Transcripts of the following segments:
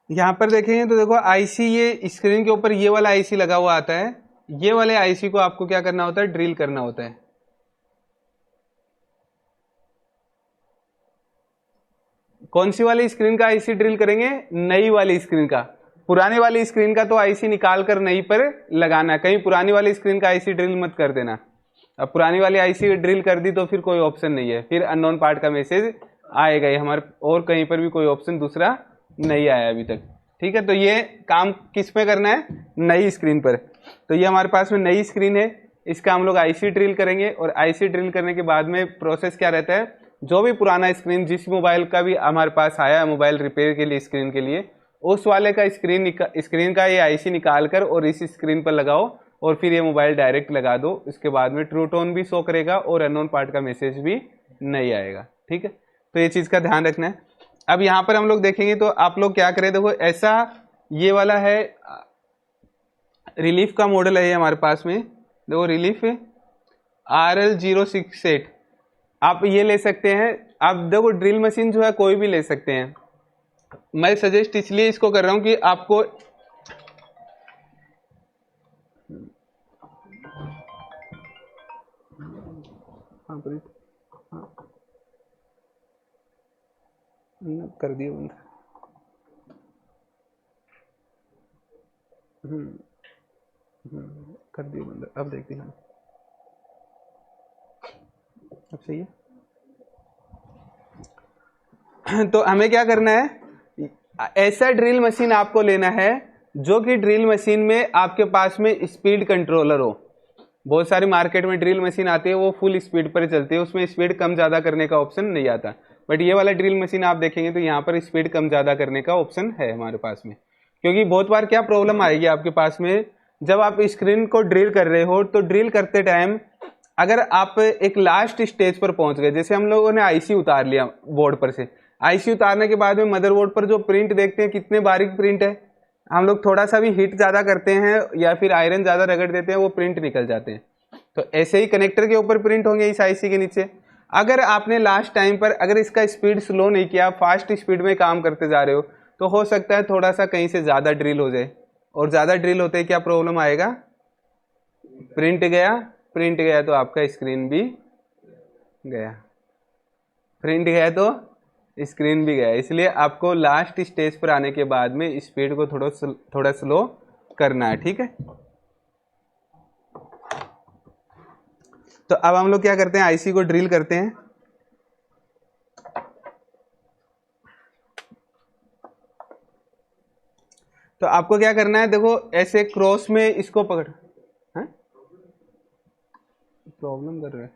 यहाँ पर देखेंगे तो देखो आईसी, ये स्क्रीन के ऊपर ये वाला आईसी लगा हुआ आता है। ये वाले आईसी को आपको क्या करना होता है, ड्रिल करना होता है। कौन सी वाली स्क्रीन का आईसी ड्रिल करेंगे, नई वाली स्क्रीन का। पुरानी वाली स्क्रीन का तो आईसी निकाल कर नई पर लगाना, कहीं पुरानी वाली स्क्रीन का आईसी ड्रिल मत कर देना। अब पुरानी वाली आईसी ड्रिल कर दी तो फिर कोई ऑप्शन नहीं है, फिर अननोन पार्ट का मैसेज आएगा ही हमारे, और कहीं पर भी कोई ऑप्शन दूसरा नहीं आया अभी तक। ठीक है, तो ये काम किस पे करना है, नई स्क्रीन पर। तो ये हमारे पास में नई स्क्रीन है, इसका हम लोग आईसी ड्रिल करेंगे, और आईसी ड्रिल करने के बाद में प्रोसेस क्या रहता है, जो भी पुराना स्क्रीन जिस मोबाइल का भी हमारे पास आया है मोबाइल रिपेयर के लिए स्क्रीन के लिए, उस वाले का स्क्रीन का ये आईसी निकाल कर और इस स्क्रीन पर लगाओ, और फिर ये मोबाइल डायरेक्ट लगा दो। इसके बाद में ट्रू टोन भी शो करेगा और अननोन पार्ट का मैसेज भी नहीं आएगा। ठीक है, तो ये चीज का ध्यान रखना है। अब यहाँ पर हम लोग देखेंगे तो आप लोग क्या करें, देखो ऐसा ये वाला है, रिलीफ का मॉडल है ये हमारे पास में। देखो रिलीफ RL068, आप ये ले सकते हैं। आप देखो ड्रिल मशीन जो है कोई भी ले सकते हैं, मैं सजेस्ट इसलिए इसको कर रहा हूं कि आपको कर दिए बंद। कर दिए बंद, अब देखते हैं, अब सही है। तो हमें क्या करना है, ऐसा ड्रिल मशीन आपको लेना है जो कि ड्रिल मशीन में आपके पास में स्पीड कंट्रोलर हो। बहुत सारी मार्केट में ड्रिल मशीन आती है, वो फुल स्पीड पर चलती है, उसमें स्पीड कम ज्यादा करने का ऑप्शन नहीं आता। बट ये वाला ड्रिल मशीन आप देखेंगे तो यहाँ पर स्पीड कम ज्यादा करने का ऑप्शन है हमारे पास में। क्योंकि बहुत बार क्या प्रॉब्लम आएगी आपके पास में, जब आप स्क्रीन को ड्रिल कर रहे हो तो ड्रिल करते टाइम अगर आप एक लास्ट स्टेज पर पहुंच गए, जैसे हम लोगों ने आईसी उतार लिया बोर्ड पर से, आईसी उतारने के बाद में मदरबोर्ड पर जो प्रिंट देखते हैं कितने बारीक प्रिंट है, हम लोग थोड़ा सा भी हीट ज्यादा करते हैं या फिर आयरन ज्यादा रगड़ देते हैं, वो प्रिंट निकल जाते हैं। तो ऐसे ही कनेक्टर के ऊपर प्रिंट होंगे इस आईसी के नीचे। अगर आपने लास्ट टाइम पर अगर इसका स्पीड स्लो नहीं किया, फास्ट स्पीड में काम करते जा रहे हो, तो हो सकता है थोड़ा सा कहीं से ज्यादा ड्रिल हो जाए, और ज्यादा ड्रिल होते ही क्या प्रॉब्लम आएगा, प्रिंट गया, प्रिंट गया तो आपका स्क्रीन भी गया, प्रिंट गया तो स्क्रीन भी गया। इसलिए आपको लास्ट स्टेज पर आने के बाद में स्पीड को थोड़ा स्लो करना है। ठीक है, तो अब हम लोग क्या करते हैं, आईसी को ड्रिल करते हैं। तो आपको क्या करना है, देखो ऐसे क्रॉस में इसको पकड़, प्रॉब्लम कर रहा है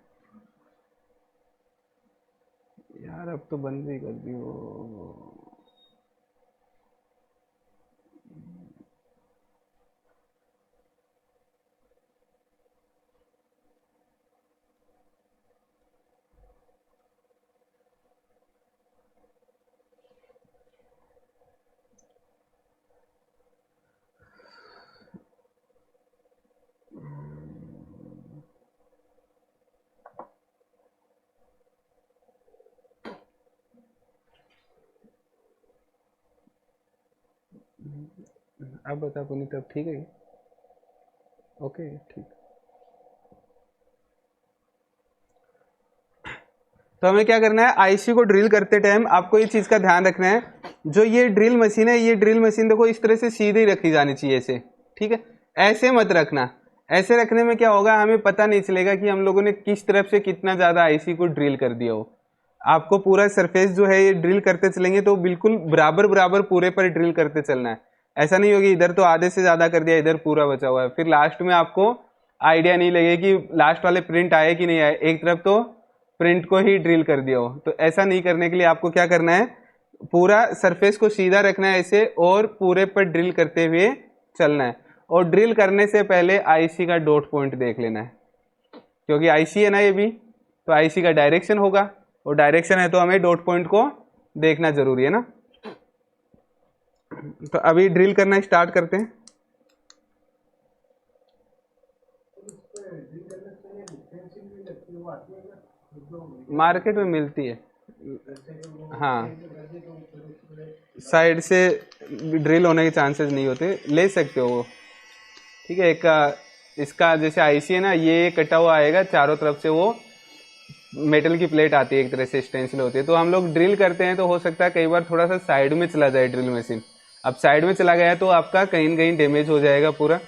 यार, अब तो बंद ही कर दियो। अब बता पुनीत, अब ठीक है, ओके ठीक। तो हमें क्या करना है, आईसी को ड्रिल करते टाइम आपको ये चीज का ध्यान रखना है, जो ये ड्रिल मशीन है, ये ड्रिल मशीन देखो इस तरह से सीधे रखी जानी चाहिए ऐसे। ठीक है, ऐसे मत रखना, ऐसे रखने में क्या होगा, हमें पता नहीं चलेगा कि हम लोगों ने किस तरफ से कितना ज्यादा आईसी को ड्रिल कर दिया हो। आपको पूरा सरफेस जो है ये ड्रिल करते चलेंगे तो बिल्कुल बराबर बराबर पूरे पर ड्रिल करते चलना है। ऐसा नहीं होगी इधर तो आधे से ज्यादा कर दिया, इधर पूरा बचा हुआ है, फिर लास्ट में आपको आइडिया नहीं लगेगा कि लास्ट वाले प्रिंट आए कि नहीं आए, एक तरफ तो प्रिंट को ही ड्रिल कर दिया हो। तो ऐसा नहीं करने के लिए आपको क्या करना है, पूरा सरफेस को सीधा रखना है ऐसे, और पूरे पर ड्रिल करते हुए चलना है। और ड्रिल करने से पहले आईसी का डॉट पॉइंट देख लेना है, क्योंकि आईसी है ना ये भी, तो आईसी का डायरेक्शन होगा, और डायरेक्शन है तो हमें डॉट पॉइंट को देखना जरूरी है ना। तो अभी ड्रिल करना स्टार्ट करते हैं। मार्केट में मिलती है, हाँ साइड से ड्रिल होने के चांसेस नहीं होते, ले सकते हो वो। ठीक है, एक इसका जैसे आईसी है ना, ये कटा हुआ आएगा चारों तरफ से, वो मेटल की प्लेट आती है एक तरह से, स्टेंसिल होती है। तो हम लोग ड्रिल करते हैं तो हो सकता है कई बार थोड़ा सा साइड में चला जाए ड्रिल मशीन। अब साइड में चला गया तो आपका कहीं न कहीं डैमेज हो जाएगा पूरा।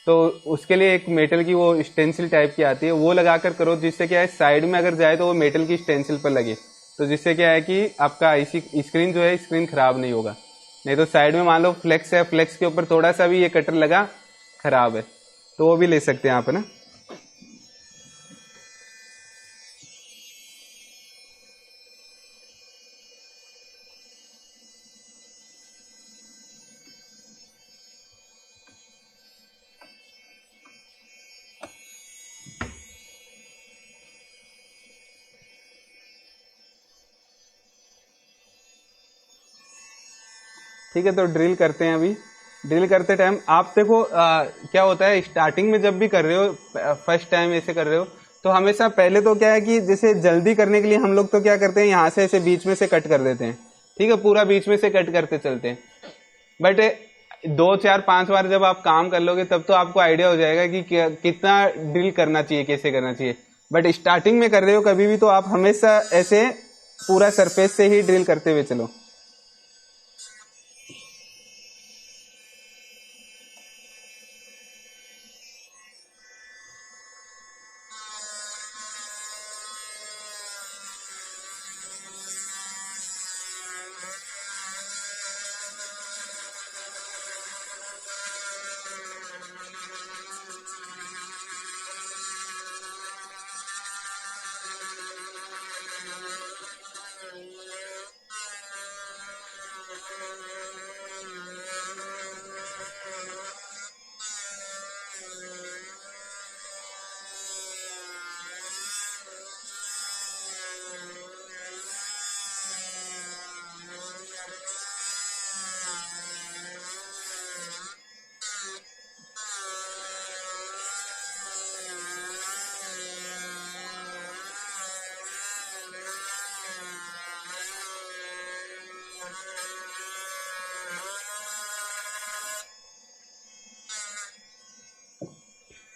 तो उसके लिए एक मेटल की वो स्टेंसिल टाइप की आती है, वो लगाकर करो, जिससे क्या है साइड में अगर जाए तो वो मेटल की स्टेंसिल पर लगे। तो जिससे क्या है कि आपका आईसी स्क्रीन जो है, स्क्रीन खराब नहीं होगा। नहीं तो साइड में मान लो फ्लेक्स है, फ्लेक्स के ऊपर थोड़ा सा भी ये कटर लगा, खराब है। तो वो भी ले सकते हैं आप, है ना। ठीक है, तो ड्रिल करते हैं अभी। ड्रिल करते टाइम आप देखो क्या होता है, स्टार्टिंग में जब भी कर रहे हो, फर्स्ट टाइम ऐसे कर रहे हो, तो हमेशा पहले तो क्या है कि जैसे जल्दी करने के लिए हम लोग तो क्या करते हैं, यहाँ से ऐसे बीच में से कट कर देते हैं। ठीक है, पूरा बीच में से कट करते चलते हैं। बट 2 4 5 बार जब आप काम कर लोगे तब तो आपको आइडिया हो जाएगा कि कितना ड्रिल करना चाहिए, कैसे करना चाहिए। बट स्टार्टिंग में कर रहे हो कभी भी, तो आप हमेशा ऐसे पूरा सरफेस से ही ड्रिल करते हुए चलो।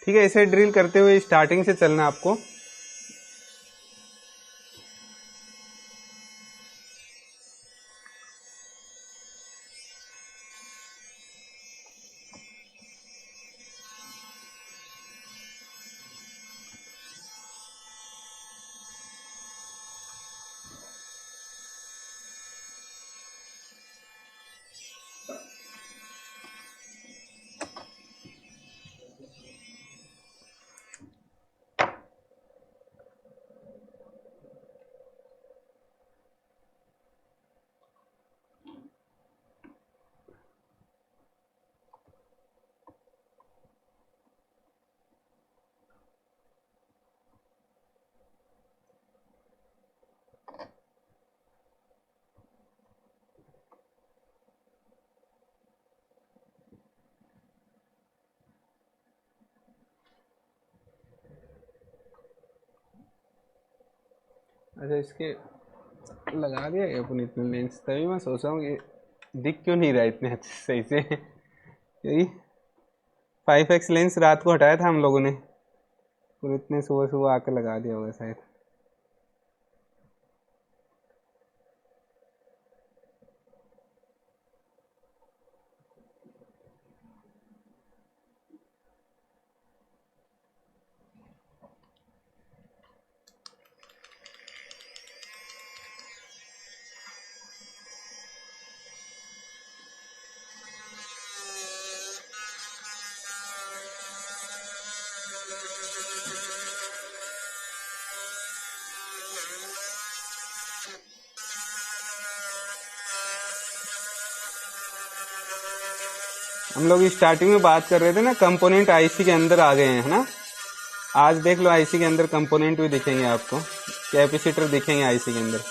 ठीक है, ऐसे ड्रिल करते हुए स्टार्टिंग से चलना आपको। अच्छा, इसके लगा दिया क्या अपन इतने लेंस, तभी मैं सोच रहा हूँ कि दिख क्यों नहीं रहा इतने अच्छे सही से। यही 5x लेंस रात को हटाया था हम लोगों ने, और इतने सुबह सुबह आकर लगा दिया होगा शायद। हम लोग स्टार्टिंग में बात कर रहे थे ना, कंपोनेंट आईसी के अंदर आ गए हैं, है ना। आज देख लो आईसी के अंदर कंपोनेंट भी दिखेंगे आपको, कैपेसिटर दिखेंगे आईसी के अंदर।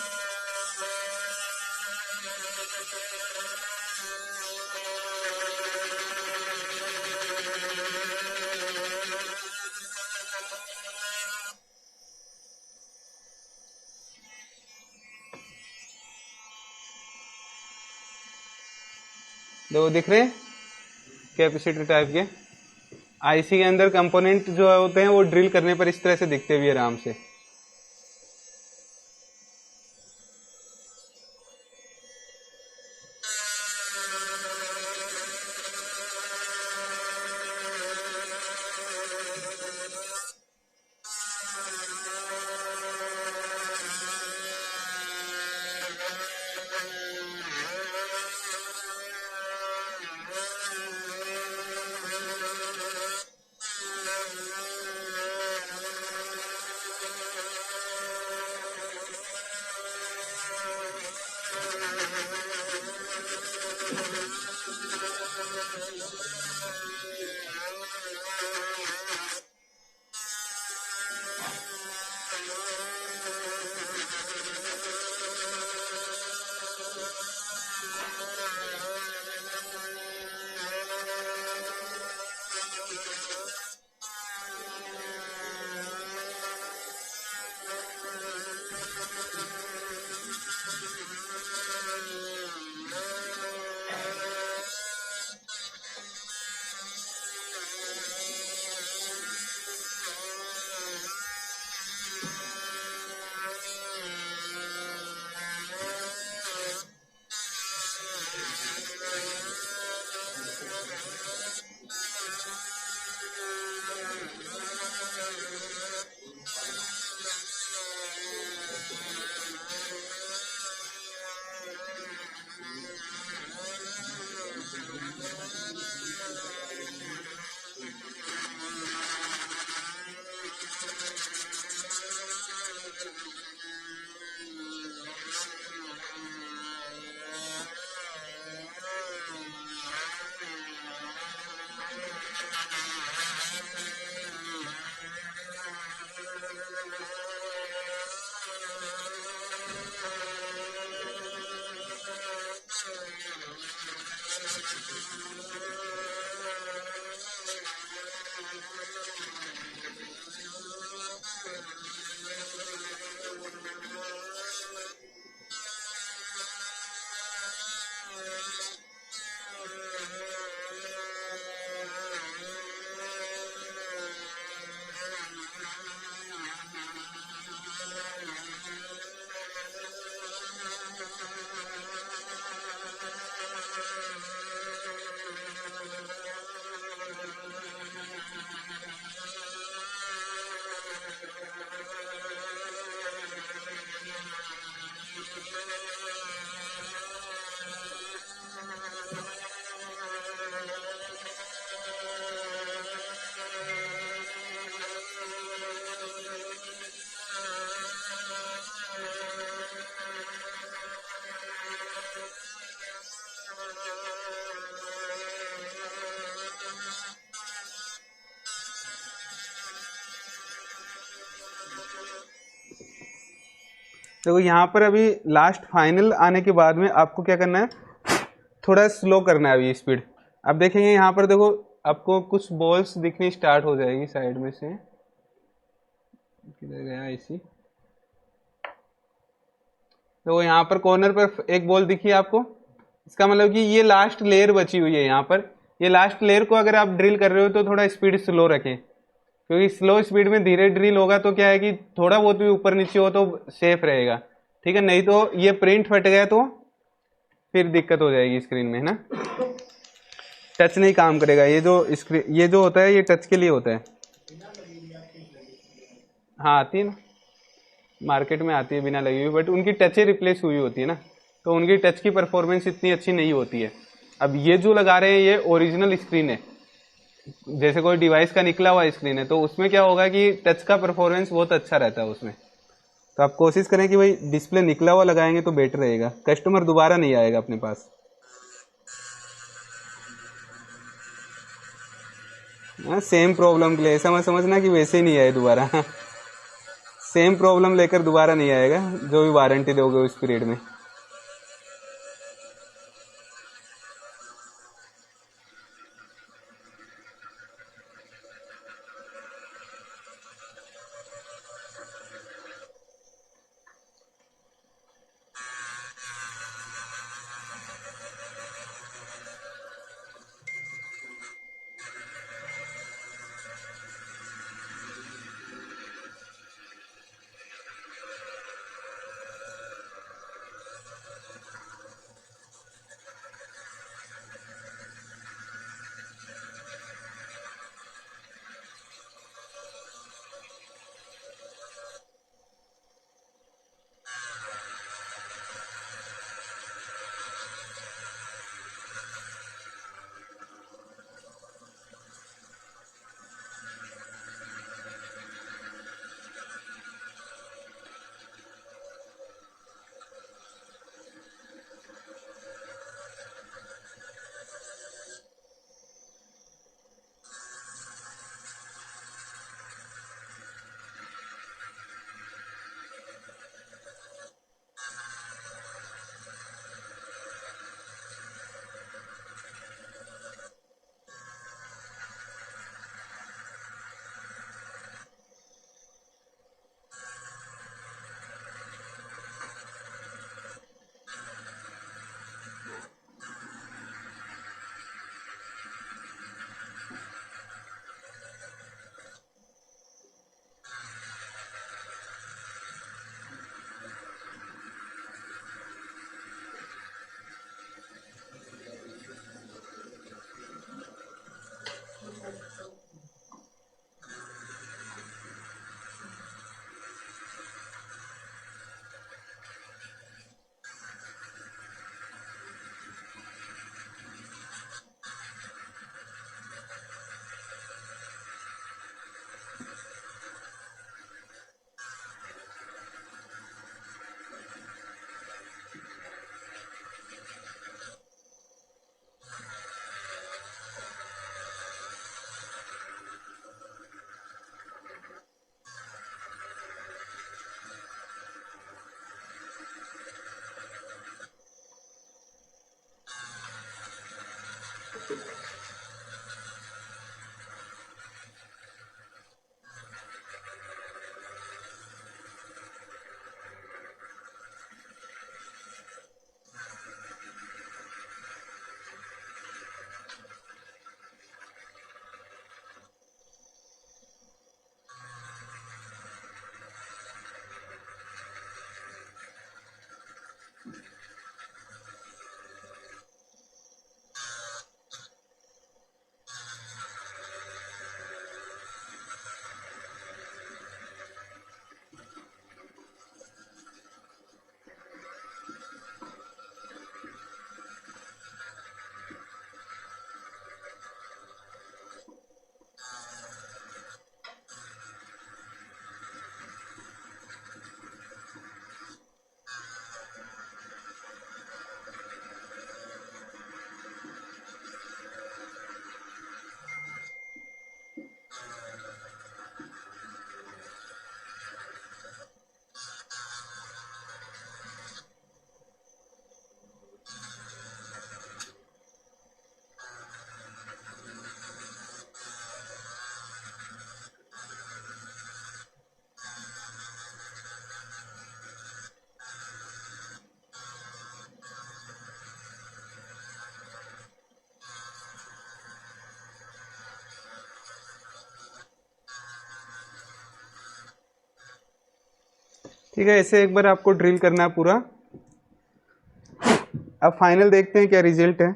देखो दिख रहे हैं कैपेसिटर टाइप के। आईसी के अंदर कंपोनेंट जो होते हैं वो ड्रिल करने पर इस तरह से दिखते भी आराम से। देखो यहाँ पर अभी लास्ट फाइनल आने के बाद में आपको क्या करना है, थोड़ा स्लो करना है अभी स्पीड। अब देखेंगे यहाँ पर देखो आपको कुछ बॉल्स दिखनी स्टार्ट हो जाएगी साइड में से। किधर गया इसी, तो यहाँ पर कॉर्नर पर एक बॉल दिखी आपको, इसका मतलब कि ये लास्ट लेयर बची हुई है यहाँ पर। ये लास्ट लेयर को अगर आप ड्रिल कर रहे हो तो थोड़ा स्पीड स्लो रखें, क्योंकि स्लो स्पीड में धीरे ड्रिल होगा तो क्या है कि थोड़ा बहुत भी ऊपर नीचे हो तो सेफ रहेगा, ठीक है। नहीं तो ये प्रिंट फट गया तो फिर दिक्कत हो जाएगी स्क्रीन में, है ना। टच नहीं काम करेगा, ये जो स्क्रीन ये जो होता है ये टच के लिए होता है। हाँ आती है ना, मार्केट में आती है बिना लगी हुई, बट उनकी टचें रिप्लेस हुई होती है ना, तो उनकी टच की परफॉर्मेंस इतनी अच्छी नहीं होती है। अब ये जो लगा रहे हैं ये ओरिजिनल स्क्रीन है, जैसे कोई डिवाइस का निकला हुआ स्क्रीन है, तो उसमें क्या होगा कि टच का परफॉर्मेंस बहुत अच्छा रहता है उसमें। तो आप कोशिश करें कि भाई डिस्प्ले निकला हुआ लगाएंगे तो बेटर रहेगा, कस्टमर दोबारा नहीं आएगा अपने पास। हाँ सेम प्रॉब्लम के लिए ऐसा मत समझना कि वैसे ही नहीं आए दोबारा सेम प्रॉब्लम लेकर दोबारा नहीं आएगा जो भी वारंटी दोगे उस पीरियड में। ठीक है, ऐसे एक बार आपको ड्रिल करना है पूरा। अब फाइनल देखते हैं क्या रिजल्ट है।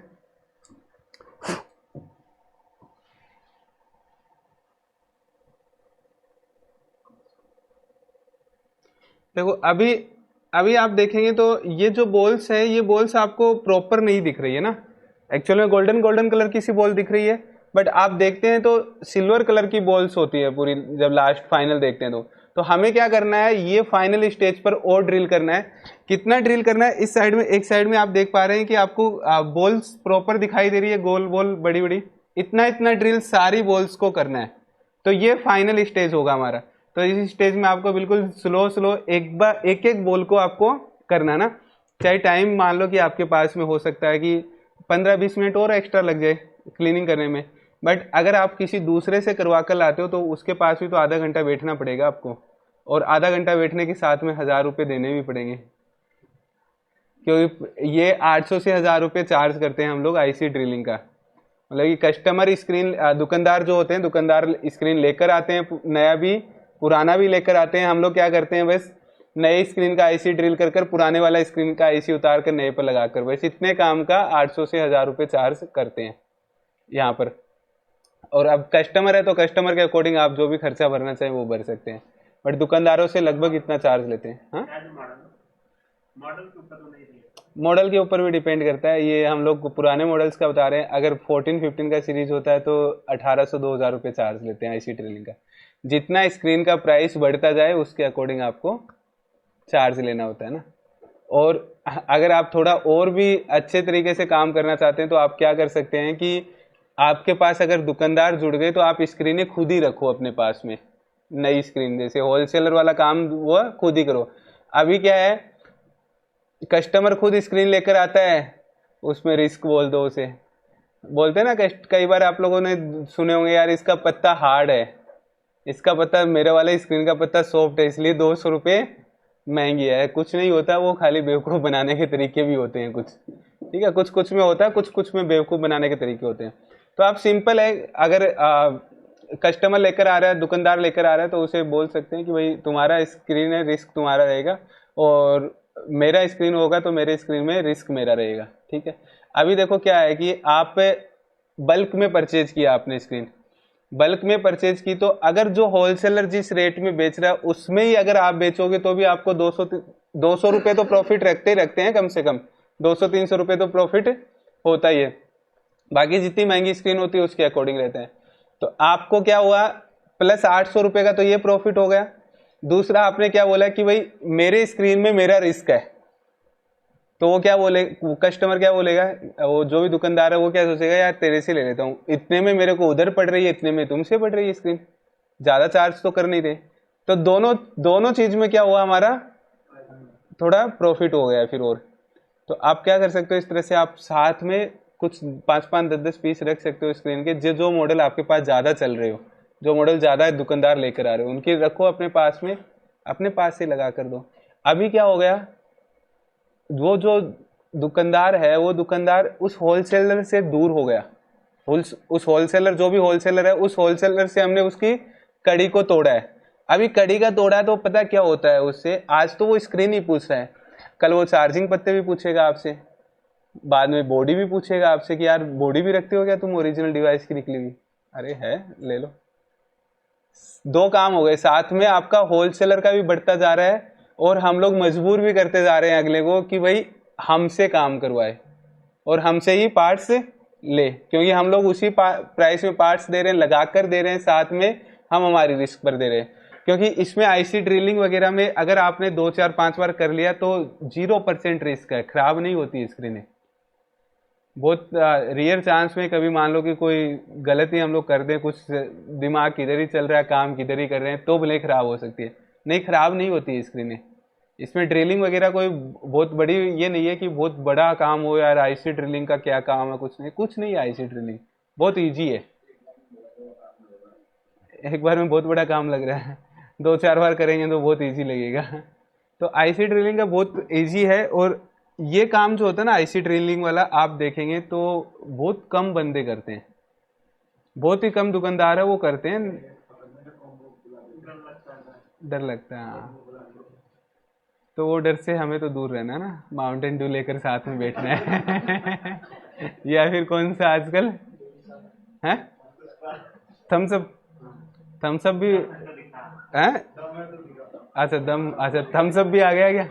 देखो अभी अभी आप देखेंगे तो ये जो बॉल्स है, ये बॉल्स आपको प्रॉपर नहीं दिख रही है ना। एक्चुअल में गोल्डन गोल्डन कलर की सी बॉल दिख रही है, बट आप देखते हैं तो सिल्वर कलर की बॉल्स होती है पूरी, जब लास्ट फाइनल देखते हैं तो हमें क्या करना है, ये फाइनल स्टेज पर और ड्रिल करना है। कितना ड्रिल करना है, इस साइड में, एक साइड में आप देख पा रहे हैं कि आपको बॉल्स प्रॉपर दिखाई दे रही है, गोल बॉल बड़ी बड़ी, इतना इतना ड्रिल सारी बॉल्स को करना है। तो ये फाइनल स्टेज होगा हमारा। तो इस स्टेज में आपको बिल्कुल स्लो स्लो एक बार एक एक बॉल को आपको करना ना। चाहे टाइम मान लो कि आपके पास में हो सकता है कि 15-20 मिनट और एक्स्ट्रा लग जाए क्लीनिंग करने में, बट अगर आप किसी दूसरे से करवा कर लाते हो तो उसके पास भी तो आधा घंटा बैठना पड़ेगा आपको, और आधा घंटा बैठने के साथ में 1000 रुपये देने भी पड़ेंगे, क्योंकि ये 800 से 1000 रुपये चार्ज करते हैं हम लोग आईसी ड्रिलिंग का। मतलब कि कस्टमर स्क्रीन, दुकानदार जो होते हैं, दुकानदार स्क्रीन लेकर आते हैं, नया भी पुराना भी लेकर आते हैं। हम लोग क्या करते हैं, बस नए स्क्रीन का आईसी ड्रिल कर कर पुराने वाला स्क्रीन का आईसी उतार कर नए पर लगा कर, बस इतने काम का 800 से 1000 रुपये चार्ज करते हैं यहाँ पर। और अब कस्टमर है तो कस्टमर के अकॉर्डिंग आप जो भी खर्चा भरना चाहें वो भर सकते हैं, बट दुकानदारों से लगभग इतना चार्ज लेते हैं। हाँ, मॉडल के ऊपर भी डिपेंड करता है। ये हम लोग पुराने मॉडल्स का बता रहे हैं। अगर 14-15 का सीरीज होता है तो 1800-2000 रुपये चार्ज लेते हैं आईसी ड्रिलिंग का। जितना स्क्रीन का प्राइस बढ़ता जाए उसके अकॉर्डिंग आपको चार्ज लेना होता है ना। और अगर आप थोड़ा और भी अच्छे तरीके से काम करना चाहते हैं तो आप क्या कर सकते हैं कि आपके पास अगर दुकानदार जुड़ गए तो आप स्क्रीनें खुद ही रखो अपने पास में, नई स्क्रीन, जैसे होलसेलर वाला काम वो खुद ही करो। अभी क्या है, कस्टमर खुद स्क्रीन लेकर आता है, उसमें रिस्क बोल दो उसे, बोलते हैं ना कई बार आप लोगों ने सुने होंगे, यार इसका पत्ता हार्ड है, इसका पत्ता, मेरे वाले स्क्रीन का पत्ता सॉफ्ट है, इसलिए 200 रुपये महंगी है। कुछ नहीं होता, वो खाली बेवकूफ़ बनाने के तरीके भी होते हैं कुछ, ठीक है, कुछ कुछ में होता है, कुछ कुछ में बेवकूफ़ बनाने के तरीके होते हैं। तो आप सिंपल है, अगर कस्टमर लेकर आ रहा है, दुकानदार लेकर आ रहा है, तो उसे बोल सकते हैं कि भाई तुम्हारा स्क्रीन है, रिस्क तुम्हारा रहेगा, और मेरा स्क्रीन होगा तो मेरे स्क्रीन में रिस्क मेरा रहेगा, ठीक है। अभी देखो क्या है कि आप बल्क में परचेज किया आपने स्क्रीन, बल्क में परचेज की, तो अगर जो होलसेलर जिस रेट में बेच रहा है उसमें ही अगर आप बेचोगे तो भी आपको 200 रुपये तो प्रॉफिट रखते ही रखते हैं, कम से कम 200-300 रुपये तो प्रॉफिट होता ही है। बाकी जितनी महंगी स्क्रीन होती है उसके अकॉर्डिंग रहता है। तो आपको क्या हुआ, प्लस 800 रुपये का तो ये प्रॉफिट हो गया। दूसरा आपने क्या बोला कि भाई मेरे स्क्रीन में मेरा रिस्क है, तो वो क्या बोले, कस्टमर क्या बोलेगा, वो जो भी दुकानदार है वो क्या सोचेगा, यार तेरे से ले लेता हूँ, इतने में मेरे को उधर पड़ रही है, इतने में तुमसे पड़ रही है स्क्रीन, ज्यादा चार्ज तो कर नहीं दे। तो दोनों चीज में क्या हुआ, हमारा थोड़ा प्रॉफिट हो गया फिर। और तो आप क्या कर सकते हो, इस तरह से आप साथ में कुछ 5-5 10-10 पीस रख सकते हो स्क्रीन के, जो मॉडल आपके पास ज़्यादा चल रहे हो, जो मॉडल ज़्यादा दुकानदार लेकर आ रहे हो उनके रखो अपने पास में, अपने पास से लगा कर दो। अभी क्या हो गया, वो जो दुकानदार है वो दुकानदार उस होलसेलर से दूर हो गया। उस होलसेलर, जो भी होलसेलर है, उस होलसेलर से हमने उसकी कड़ी को तोड़ा है। अभी कड़ी का तोड़ा है तो पता क्या होता है उससे, आज तो वो स्क्रीन ही पूछ रहा है, कल वो चार्जिंग पत्ते भी पूछेगा आपसे, बाद में बॉडी भी पूछेगा आपसे कि यार बॉडी भी रखते हो क्या तुम ओरिजिनल डिवाइस की निकली हुई। अरे है, ले लो। दो काम हो गए, साथ में आपका होलसेलर का भी बढ़ता जा रहा है और हम लोग मजबूर भी करते जा रहे हैं अगले को कि भाई हमसे काम करवाए और हमसे ही पार्ट्स ले, क्योंकि हम लोग उसी प्राइस में पार्ट्स दे रहे हैं, लगा कर दे रहे हैं, साथ में हम हमारी रिस्क पर दे रहे हैं। क्योंकि इसमें आईसी ड्रिलिंग वगैरह में अगर आपने 2 4 5 बार कर लिया तो 0% रिस्क है, खराब नहीं होती स्क्रीनें। बहुत रेयर चांस में कभी मान लो कि कोई गलती हम लोग कर दें, कुछ दिमाग किधर ही चल रहा है, काम किधर ही कर रहे हैं, तो भले खराब हो सकती है, नहीं खराब नहीं होती है स्क्रीनें। इसमें ड्रिलिंग वगैरह कोई बहुत बड़ी ये नहीं है कि बहुत बड़ा काम हो यार, आईसी ड्रिलिंग का क्या काम है, कुछ नहीं, कुछ नहीं है। आईसी ड्रिलिंग बहुत ईजी है, एक बार में बहुत बड़ा काम लग रहा है, 2 4 बार करेंगे तो बहुत ईजी लगेगा। तो आईसी ड्रिलिंग का बहुत ईजी है। और ये काम जो होता है ना आईसी ड्रिलिंग वाला, आप देखेंगे तो बहुत कम बंदे करते हैं, बहुत ही कम दुकानदार है वो करते हैं। डर लगता है हाँ। तो वो डर से हमें तो दूर रहना है ना, माउंटेन ड्यू लेकर साथ में बैठना है या फिर कौन सा आजकल है, थम्सअप, थम्सअप भी है। अच्छा दम, अच्छा थम्सअप भी आ गया क्या?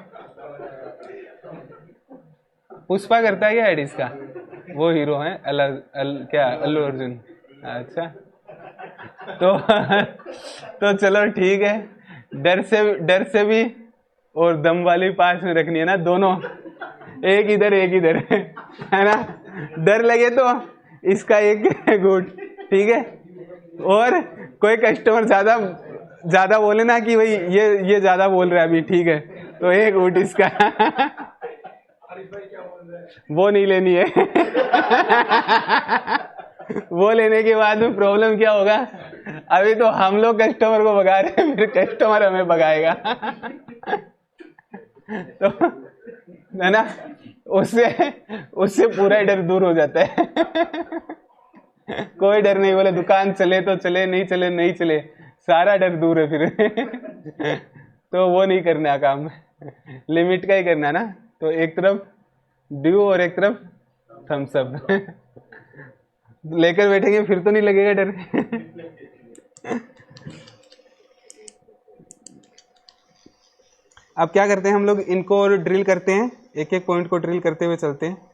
पुष्पा करता है क्या एड इसका? वो हीरो है क्या अल्लू अर्जुन? अच्छा तो तो चलो ठीक है, डर से भी और दम वाली पास में रखनी है ना, दोनों एक इधर एक इधर है ना। डर लगे तो इसका एक गुट, ठीक है। और कोई कस्टमर ज्यादा ज्यादा बोले ना कि भाई ये ज्यादा बोल रहा है अभी, ठीक है, तो एक गुट इसका वो नहीं लेनी है वो लेने के बाद में प्रॉब्लम क्या होगा, अभी तो हम लोग कस्टमर को भगा रहे हैं, फिर कस्टमर हमें भगाएगा तो है ना, उससे उससे पूरा डर दूर हो जाता है कोई डर नहीं, बोले दुकान चले तो चले, नहीं चले नहीं चले, सारा डर दूर है फिर तो वो नहीं करना काम, लिमिट का ही करना है ना। तो एक तरफ ड्यू और एक तरफ थम्स अप लेकर बैठेंगे फिर तो नहीं लगेगा डर अब क्या करते हैं हम लोग, इनको ड्रिल करते हैं, एक एक पॉइंट को ड्रिल करते हुए चलते हैं।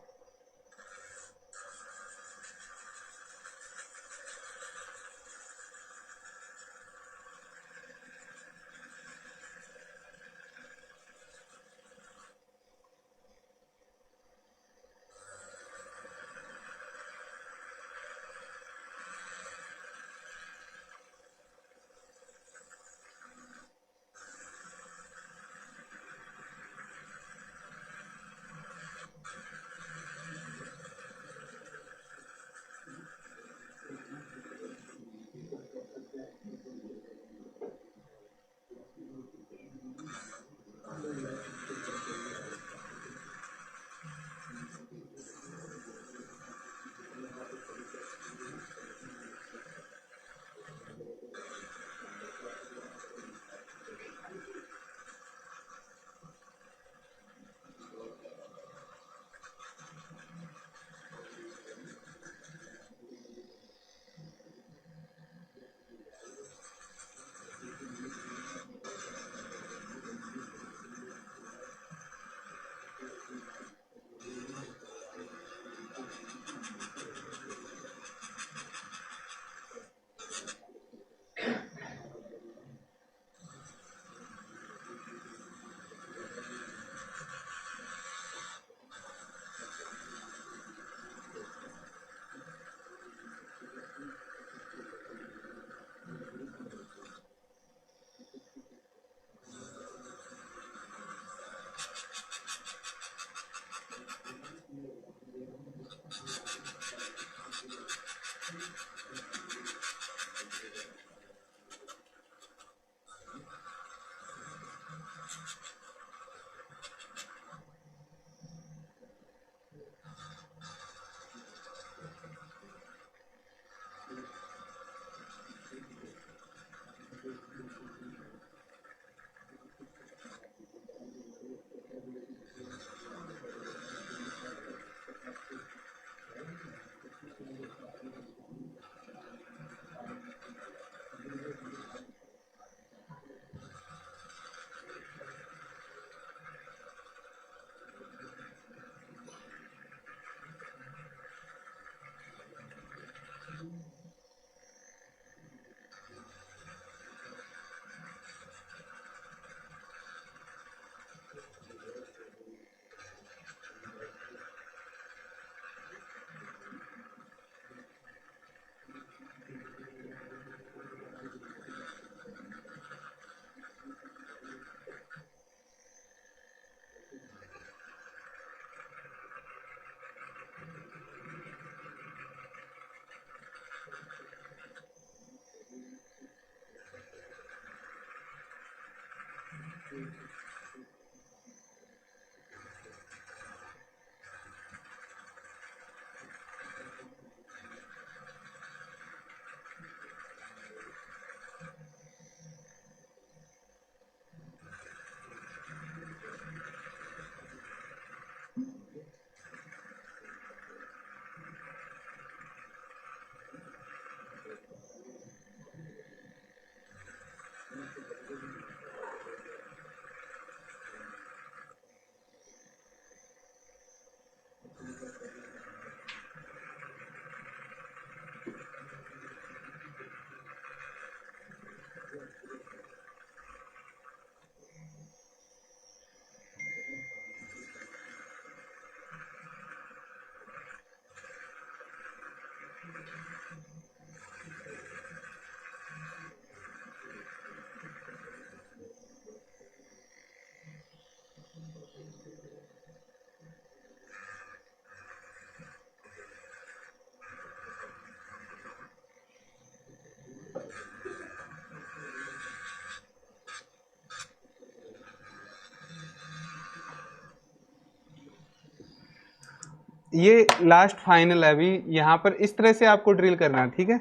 ये लास्ट फाइनल है। अभी यहाँ पर इस तरह से आपको ड्रिल करना है, ठीक है।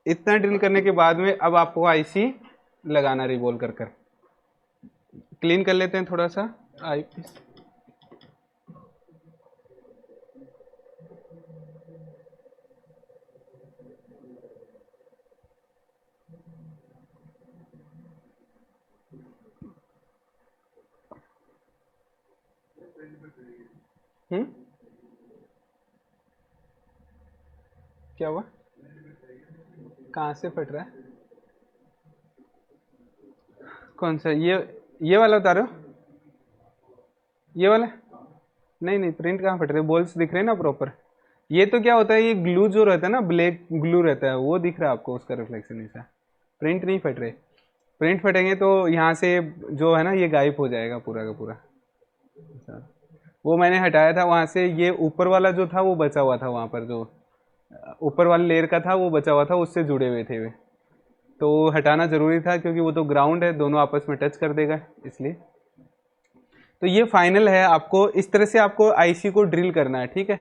इतना ड्रिल करने के बाद में अब आपको आईसी लगाना रिवॉल्व कर कर। क्लीन कर लेते हैं थोड़ा सा आई पीस। क्या हुआ? कहाँ से फट रहा है? कौन सा? ये वाला बता रहे हो? ये वाला? नहीं नहीं, प्रिंट कहाँ फट रहे, बॉल्स दिख रहे हैं ना प्रॉपर। ये तो क्या होता है, ये ग्लू जो रहता है ना, ब्लैक ग्लू रहता है, वो दिख रहा है आपको, उसका रिफ्लेक्शन ऐसा। प्रिंट नहीं फट रहे। प्रिंट फटेंगे तो यहाँ से जो है ना ये गायब हो जाएगा पूरा का पूरा। वो मैंने हटाया था वहाँ से। ये ऊपर वाला जो था वो बचा हुआ था, वहाँ पर जो ऊपर वाले लेयर का था वो बचा हुआ था, उससे जुड़े हुए थे वे, तो हटाना ज़रूरी था क्योंकि वो तो ग्राउंड है, दोनों आपस में टच कर देगा इसलिए। तो ये फाइनल है। आपको इस तरह से आपको आईसी को ड्रिल करना है, ठीक है।